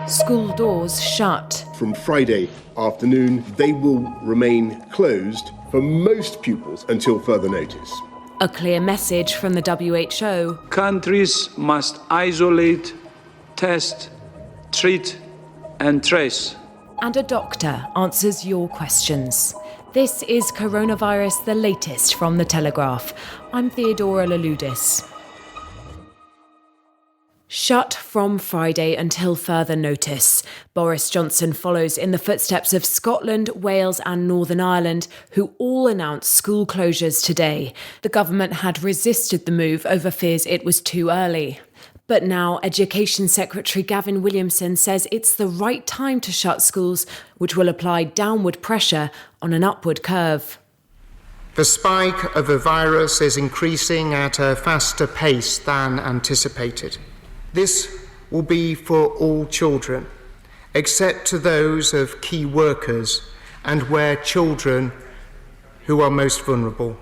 School doors shut. From Friday afternoon, they will remain closed for most pupils until further notice. A clear message from the WHO. Countries must isolate, test, treat and trace. And a doctor answers your questions. This is Coronavirus, the latest from the Telegraph. I'm Theodora Louloudis. Shut from Friday until further notice. Boris Johnson follows in the footsteps of Scotland, Wales and Northern Ireland, who all announced school closures today. The government had resisted the move over fears it was too early. But now Education Secretary Gavin Williamson says it's the right time to shut schools, which will apply downward pressure on an upward curve. The spike of the virus is increasing at a faster pace than anticipated. This will be for all children, except to those of key workers and where children who are most vulnerable.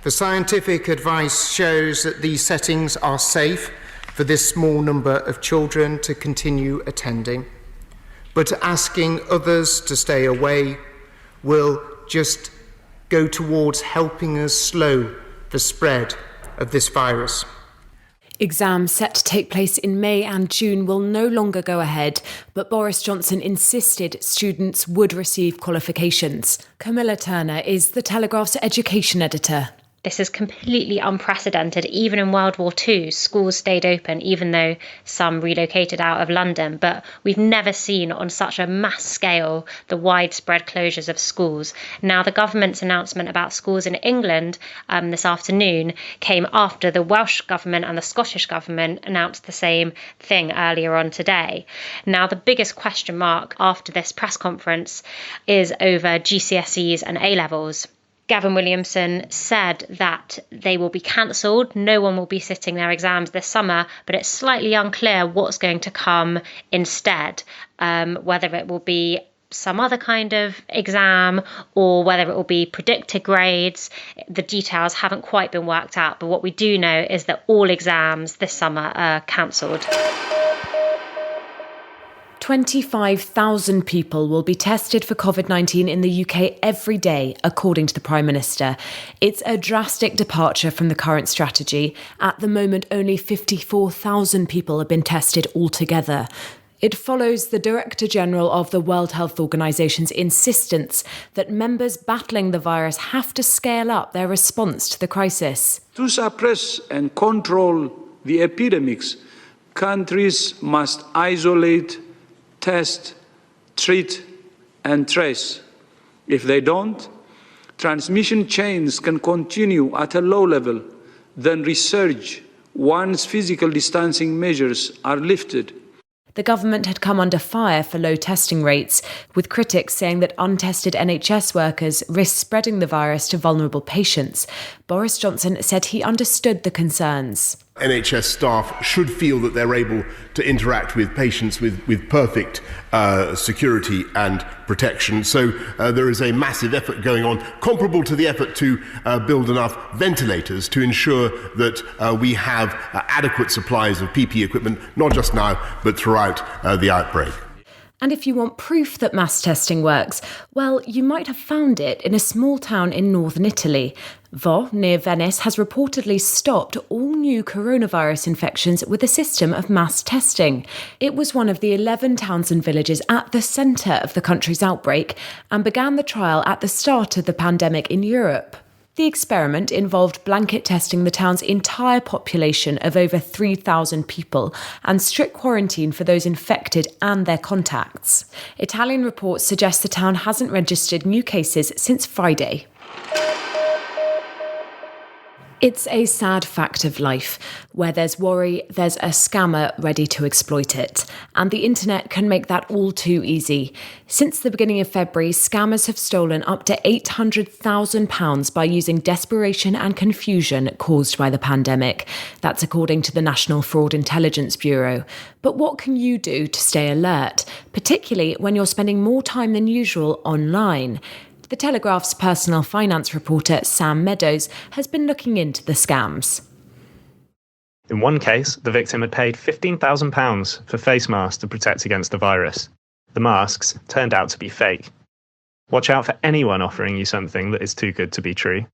The scientific advice shows that these settings are safe for this small number of children to continue attending, but asking others to stay away will just go towards helping us slow the spread of this virus. Exams set to take place in May and June will no longer go ahead, but Boris Johnson insisted students would receive qualifications. Camilla Turner is the Telegraph's education editor. This is completely unprecedented. Even in World War II, schools stayed open, even though some relocated out of London. But we've never seen on such a mass scale the widespread closures of schools. Now, the government's announcement about schools in England this afternoon came after the Welsh government and the Scottish government announced the same thing earlier on today. Now, the biggest question mark after this press conference is over GCSEs and A-levels. Gavin Williamson said that they will be cancelled. No one will be sitting their exams this summer, but it's slightly unclear what's going to come instead, whether it will be some other kind of exam or whether it will be predicted grades. The details haven't quite been worked out, but what we do know is that all exams this summer are cancelled. 25,000 people will be tested for COVID-19 in the UK every day, according to the Prime Minister. It's a drastic departure from the current strategy. At the moment, only 54,000 people have been tested altogether. It follows the Director General of the World Health Organization's insistence that members battling the virus have to scale up their response to the crisis. To suppress and control the epidemics, countries must isolate, test, treat and trace. If they don't, transmission chains can continue at a low level, then resurge once physical distancing measures are lifted. The government had come under fire for low testing rates, with critics saying that untested NHS workers risk spreading the virus to vulnerable patients. Boris Johnson said he understood the concerns. NHS staff should feel that they're able to interact with patients with perfect security and protection. So there is a massive effort going on, comparable to the effort to build enough ventilators to ensure that we have adequate supplies of PPE equipment, not just now, but throughout the outbreak. And if you want proof that mass testing works, well, you might have found it in a small town in northern Italy. Vo, near Venice, has reportedly stopped all new coronavirus infections with a system of mass testing. It was one of the 11 towns and villages at the centre of the country's outbreak and began the trial at the start of the pandemic in Europe. The experiment involved blanket testing the town's entire population of over 3,000 people and strict quarantine for those infected and their contacts. Italian reports suggest the town hasn't registered new cases since Friday. It's a sad fact of life. Where there's worry, there's a scammer ready to exploit it. And the internet can make that all too easy. Since the beginning of February, scammers have stolen up to £800,000 by using desperation and confusion caused by the pandemic. That's according to the National Fraud Intelligence Bureau. But what can you do to stay alert, particularly when you're spending more time than usual online? The Telegraph's personal finance reporter, Sam Meadows, has been looking into the scams. In one case, the victim had paid £15,000 for face masks to protect against the virus. The masks turned out to be fake. Watch out for anyone offering you something that is too good to be true.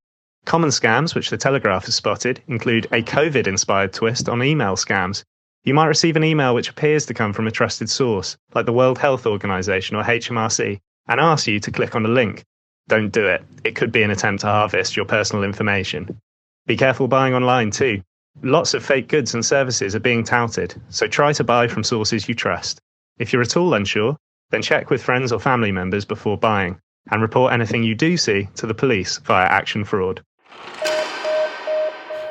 Common scams, which the Telegraph has spotted, include a COVID-inspired twist on email scams. You might receive an email which appears to come from a trusted source, like the World Health Organization or HMRC, and asks you to click on a link. Don't do it. It could be an attempt to harvest your personal information. Be careful buying online too. Lots of fake goods and services are being touted, so try to buy from sources you trust. If you're at all unsure, then check with friends or family members before buying, and report anything you do see to the police via Action Fraud.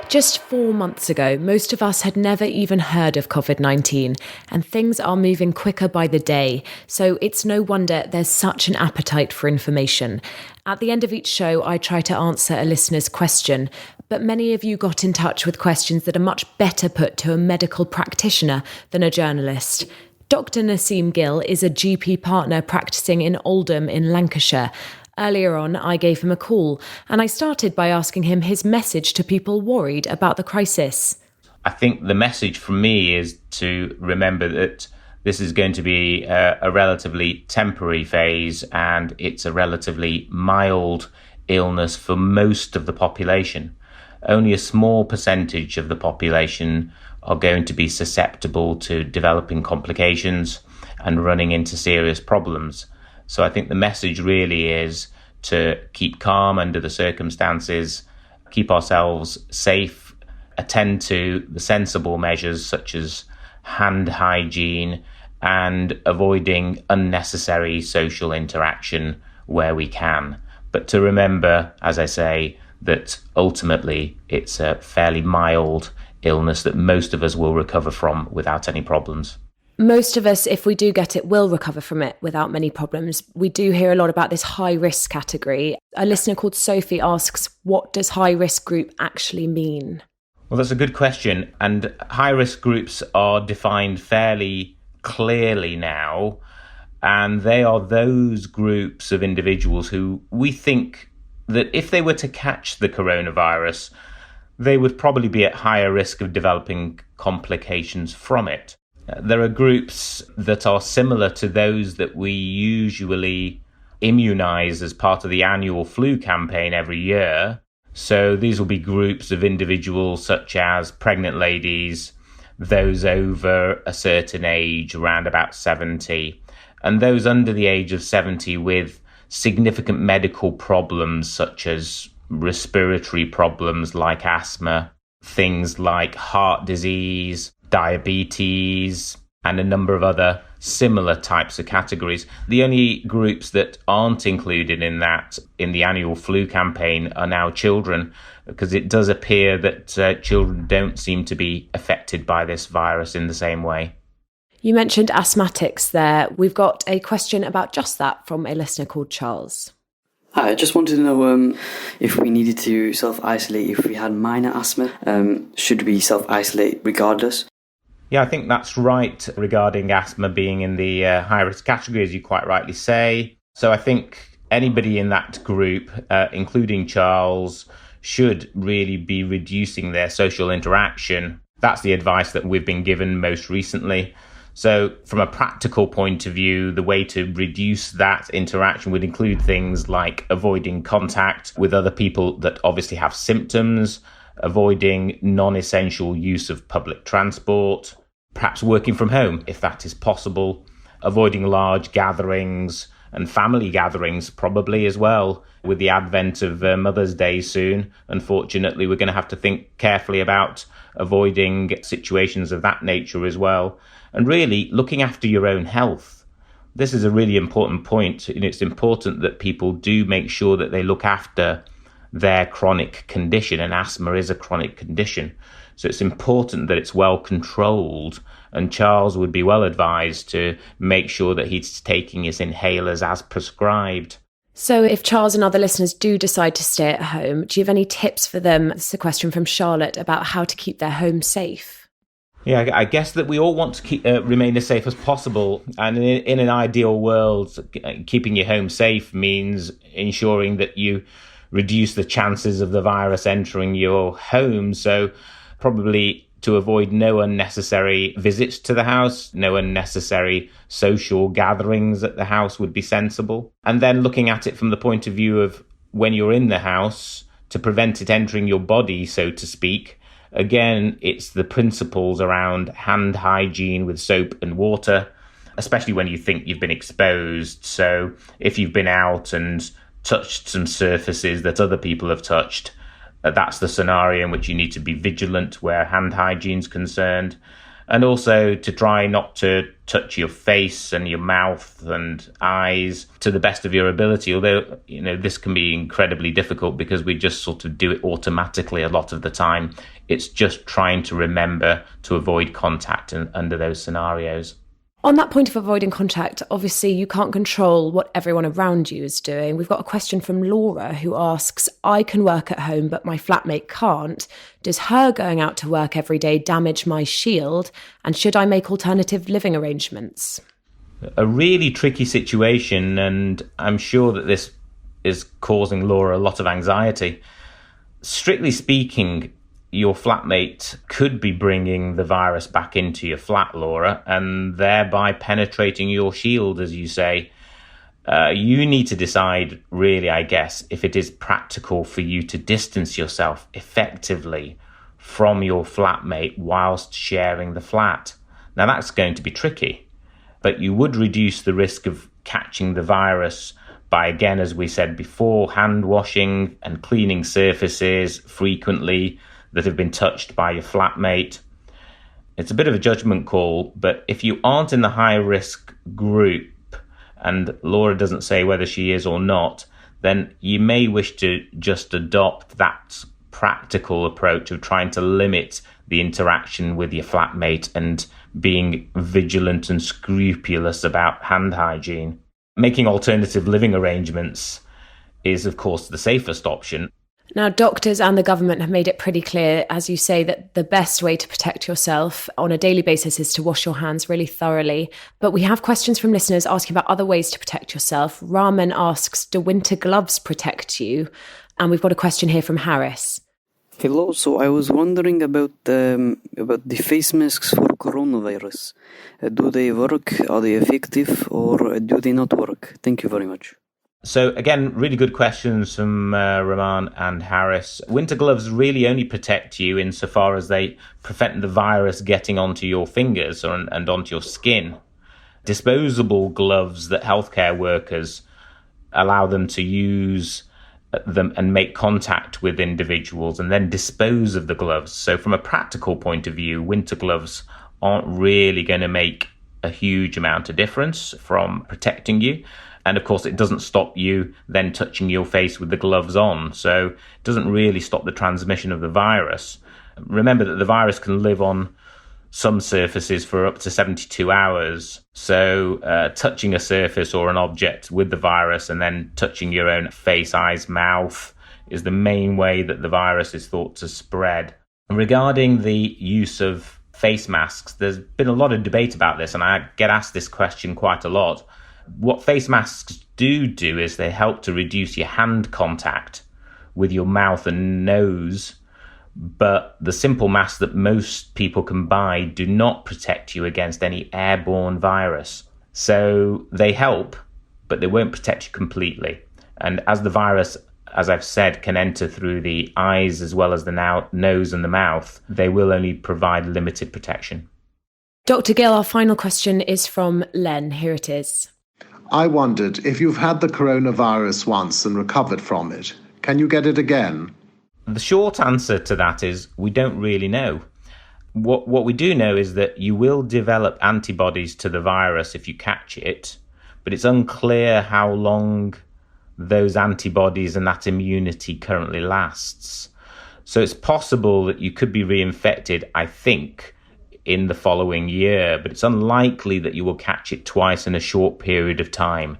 Just 4 months ago, most of us had never even heard of COVID-19, and things are moving quicker by the day, so it's no wonder there's such an appetite for information. At the end of each show, I try to answer a listener's question, but many of you got in touch with questions that are much better put to a medical practitioner than a journalist. Dr. Naseem Gill is a GP partner practicing in Oldham in Lancashire. Earlier on, I gave him a call, and I started by asking him his message to people worried about the crisis. I think the message from me is to remember that this is going to be a relatively temporary phase, and it's a relatively mild illness for most of the population. Only a small percentage of the population are going to be susceptible to developing complications and running into serious problems. So I think the message really is to keep calm under the circumstances, keep ourselves safe, attend to the sensible measures such as hand hygiene and avoiding unnecessary social interaction where we can. But to remember, as I say, that ultimately it's a fairly mild illness that most of us will recover from without any problems. Most of us, if we do get it, will recover from it without many problems. We do hear a lot about this high-risk category. A listener called Sophie asks, what does high-risk group actually mean? Well, that's a good question. And high-risk groups are defined fairly clearly now. And they are those groups of individuals who we think that if they were to catch the coronavirus, they would probably be at higher risk of developing complications from it. There are groups that are similar to those that we usually immunise as part of the annual flu campaign every year. So these will be groups of individuals such as pregnant ladies, those over a certain age, around about 70, and those under the age of 70 with significant medical problems such as respiratory problems like asthma, things like heart disease, diabetes, and a number of other similar types of categories. The only groups that aren't included in that in the annual flu campaign are now children, because it does appear that children don't seem to be affected by this virus in the same way. You mentioned asthmatics there. We've got a question about just that from a listener called Charles. Hi, I just wanted to know if we needed to self-isolate if we had minor asthma. Should we self-isolate regardless? Yeah, I think that's right regarding asthma being in the high-risk category, as you quite rightly say. So I think anybody in that group, including Charles, should really be reducing their social interaction. That's the advice that we've been given most recently. So from a practical point of view, the way to reduce that interaction would include things like avoiding contact with other people that obviously have symptoms, avoiding non-essential use of public transport, perhaps working from home if that is possible, avoiding large gatherings and family gatherings probably as well. With the advent of Mother's Day soon, unfortunately, we're going to have to think carefully about avoiding situations of that nature as well. And really looking after your own health. This is a really important point. It's important that people do make sure that they look after their chronic condition, and asthma is a chronic condition. So it's important that it's well controlled, and Charles would be well advised to make sure that he's taking his inhalers as prescribed. So if Charles and other listeners do decide to stay at home, do you have any tips for them? This is a question from Charlotte about how to keep their home safe. Yeah, I guess that we all want to remain as safe as possible. And in an ideal world, keeping your home safe means ensuring that you reduce the chances of the virus entering your home. So probably to avoid no unnecessary visits to the house, no unnecessary social gatherings at the house would be sensible. And then looking at it from the point of view of when you're in the house, to prevent it entering your body, so to speak, again, it's the principles around hand hygiene with soap and water, especially when you think you've been exposed. So if you've been out and touched some surfaces that other people have touched, that's the scenario in which you need to be vigilant where hand hygiene is concerned. And also to try not to touch your face and your mouth and eyes to the best of your ability, although, this can be incredibly difficult because we just sort of do it automatically a lot of the time. It's just trying to remember to avoid contact under those scenarios. On that point of avoiding contact, obviously you can't control what everyone around you is doing. We've got a question from Laura who asks, I can work at home, but my flatmate can't. Does her going out to work every day damage my shield? And should I make alternative living arrangements? A really tricky situation, and I'm sure that this is causing Laura a lot of anxiety. Strictly speaking, your flatmate could be bringing the virus back into your flat, Laura, and thereby penetrating your shield, as you say. You need to decide, really, I guess, if it is practical for you to distance yourself effectively from your flatmate whilst sharing the flat. Now, that's going to be tricky, but you would reduce the risk of catching the virus by, again, as we said before, hand washing and cleaning surfaces frequently that have been touched by your flatmate. It's a bit of a judgment call, but if you aren't in the high-risk group, and Laura doesn't say whether she is or not, then you may wish to just adopt that practical approach of trying to limit the interaction with your flatmate and being vigilant and scrupulous about hand hygiene. Making alternative living arrangements is, of course, the safest option. Now, doctors and the government have made it pretty clear, as you say, that the best way to protect yourself on a daily basis is to wash your hands really thoroughly. But we have questions from listeners asking about other ways to protect yourself. Raman asks, do winter gloves protect you? And we've got a question here from Harris. Hello, so I was wondering about the face masks for coronavirus. Do they work? Are they effective? Or do they not work? Thank you very much. So again, really good questions from Raman and Harris. Winter gloves really only protect you insofar as they prevent the virus getting onto your fingers and onto your skin. Disposable gloves that healthcare workers allow them to use them and make contact with individuals and then dispose of the gloves. So from a practical point of view, winter gloves aren't really going to make a huge amount of difference from protecting you. And of course, it doesn't stop you then touching your face with the gloves on. So it doesn't really stop the transmission of the virus. Remember that the virus can live on some surfaces for up to 72 hours. So touching a surface or an object with the virus and then touching your own face, eyes, mouth is the main way that the virus is thought to spread. And regarding the use of face masks, there's been a lot of debate about this, and I get asked this question quite a lot. What face masks do is they help to reduce your hand contact with your mouth and nose, but the simple masks that most people can buy do not protect you against any airborne virus. So they help, but they won't protect you completely. And as the virus, as I've said, can enter through the eyes as well as the nose and the mouth, they will only provide limited protection. Dr. Gill, our final question is from Len. Here it is. I wondered, if you've had the coronavirus once and recovered from it, can you get it again? The short answer to that is we don't really know. What we do know is that you will develop antibodies to the virus if you catch it, but it's unclear how long those antibodies and that immunity currently lasts. So it's possible that you could be reinfected, I think, in the following year, but it's unlikely that you will catch it twice in a short period of time.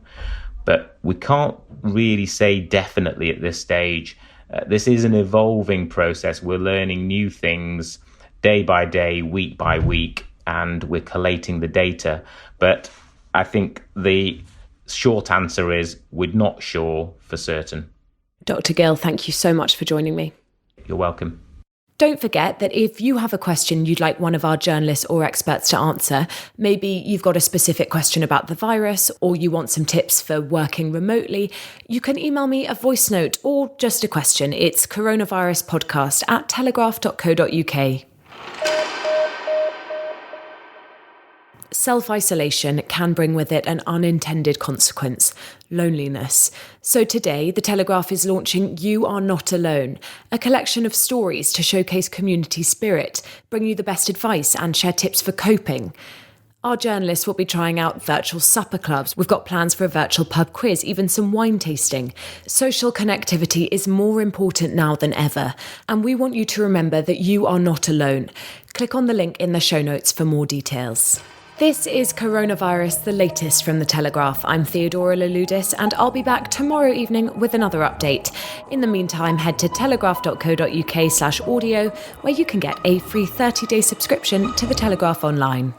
But we can't really say definitely at this stage. This is an evolving process. We're learning new things day by day, week by week, and we're collating the data. But I think the short answer is we're not sure for certain. Dr. Gill, thank you so much for joining me. You're welcome. Don't forget that if you have a question you'd like one of our journalists or experts to answer, maybe you've got a specific question about the virus or you want some tips for working remotely, you can email me a voice note or just a question. It's coronaviruspodcast@telegraph.co.uk. Self-isolation can bring with it an unintended consequence, loneliness. So today, The Telegraph is launching You Are Not Alone, a collection of stories to showcase community spirit, bring you the best advice and share tips for coping. Our journalists will be trying out virtual supper clubs. We've got plans for a virtual pub quiz, even some wine tasting. Social connectivity is more important now than ever, and we want you to remember that you are not alone. Click on the link in the show notes for more details. This is Coronavirus, the latest from The Telegraph. I'm Theodora Louloudis, and I'll be back tomorrow evening with another update. In the meantime, head to telegraph.co.uk/audio, where you can get a free 30-day subscription to The Telegraph Online.